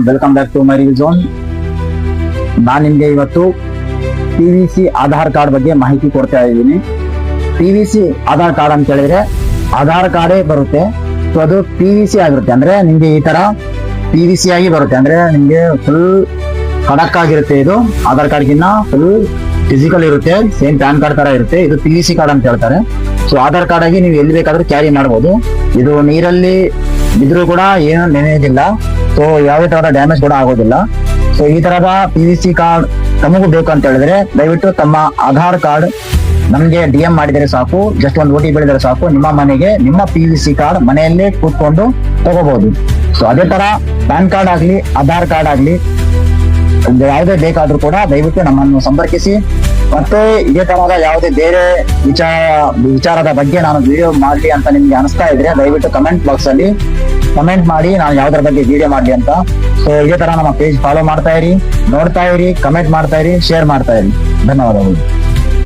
Welcome back to my review zone. ನಾನು ನಿಮಗೆ ಇವತ್ತು PVC ಆಧಾರ್ ಕಾರ್ಡ್ ಬಗ್ಗೆ ಮಾಹಿತಿ ಕೊಡ್ತಾ ಇದ್ದೀನಿ. PVC ಆಧಾರ್ ಕಾರ್ಡ್ ಅಂತ ಹೇಳಿದ್ರೆ ಆಧಾರ್ ಕಾರ್ಡೇ ಬರುತ್ತೆ. ಸೊ ಅದು PVC ಆಗಿರುತ್ತೆ, ಅಂದ್ರೆ ನಿಮ್ಗೆ ಈ ತರ PVC ಆಗಿ ಬರುತ್ತೆ, ಅಂದ್ರೆ ನಿಮ್ಗೆ ಫುಲ್ ಖಡಕ್ ಆಗಿರುತ್ತೆ. ಇದು ಆಧಾರ್ ಕಾರ್ಡ್ಗಿನ್ನ ಫುಲ್ ಫಿಸಿಕಲ್ ಇರುತ್ತೆ, ಸೇಮ್ ಪ್ಯಾನ್ ಕಾರ್ಡ್ ತರ ಇರುತ್ತೆ. ಇದು PVC ಕಾರ್ಡ್ ಅಂತ ಹೇಳ್ತಾರೆ. ಸೊ ಆಧಾರ್ ಕಾರ್ಡ್ ಆಗಿ ನೀವು ಎಲ್ಲಿ ಬೇಕಾದ್ರೂ ಕ್ಯಾರಿ ಮಾಡಬಹುದು. ಇದು ನೀರಲ್ಲಿ ಬಿದ್ರೂ ಕೂಡ ಏನು ನೆನೆಯೋದಿಲ್ಲ, ಸೊ ಯಾವುದೇ ತರಹದ ಡ್ಯಾಮೇಜ್ ಕೂಡ ಆಗೋದಿಲ್ಲ. ಸೊ ಈ ತರಹದ PVC ಕಾರ್ಡ್ ತಮಗೂ ಬೇಕು ಅಂತ ಹೇಳಿದ್ರೆ ದಯವಿಟ್ಟು ತಮ್ಮ ಆಧಾರ್ ಕಾರ್ಡ್ ನಮ್ಗೆ DM ಮಾಡಿದರೆ ಸಾಕು, ಜಸ್ಟ್ ಒಂದು OTP ಹೇಳಿದರೆ ಸಾಕು, ನಿಮ್ಮ ಮನೆಗೆ ನಿಮ್ಮ PVC ಕಾರ್ಡ್ ಮನೆಯಲ್ಲೇ ಕೂತ್ಕೊಂಡು ತಗೋಬಹುದು. ಸೊ ಅದೇ ತರ ಪ್ಯಾನ್ ಕಾರ್ಡ್ ಆಗ್ಲಿ ಆಧಾರ್ ಕಾರ್ಡ್ ಆಗ್ಲಿ ಯಾವುದೇ ಬೇಕಾದ್ರೂ ಕೂಡ ದಯವಿಟ್ಟು ನಮ್ಮನ್ನು ಸಂಪರ್ಕಿಸಿ. ಮತ್ತೆ ಇದೇ ತರಹದ ಯಾವುದೇ ಬೇರೆ ವಿಚಾರದ ಬಗ್ಗೆ ನಾನು ವಿಡಿಯೋ ಮಾಡ್ಲಿ ಅಂತ ನಿಮ್ಗೆ ಅನಿಸ್ತಾ ಇದ್ರೆ ದಯವಿಟ್ಟು ಕಮೆಂಟ್ ಬಾಕ್ಸ್ ಅಲ್ಲಿ ಕಮೆಂಟ್ ಮಾಡಿ, ನಾನು ಯಾವ್ದ್ರ ಬಗ್ಗೆ ವಿಡಿಯೋ ಮಾಡ್ಲಿ ಅಂತ. ಸೊ ಇದೇ ತರ ನಮ್ಮ ಪೇಜ್ ಫಾಲೋ ಮಾಡ್ತಾ ಇರಿ, ನೋಡ್ತಾ ಇರಿ, ಕಮೆಂಟ್ ಮಾಡ್ತಾ ಇರಿ, ಶೇರ್ ಮಾಡ್ತಾ ಇರಿ. ಧನ್ಯವಾದಗಳು.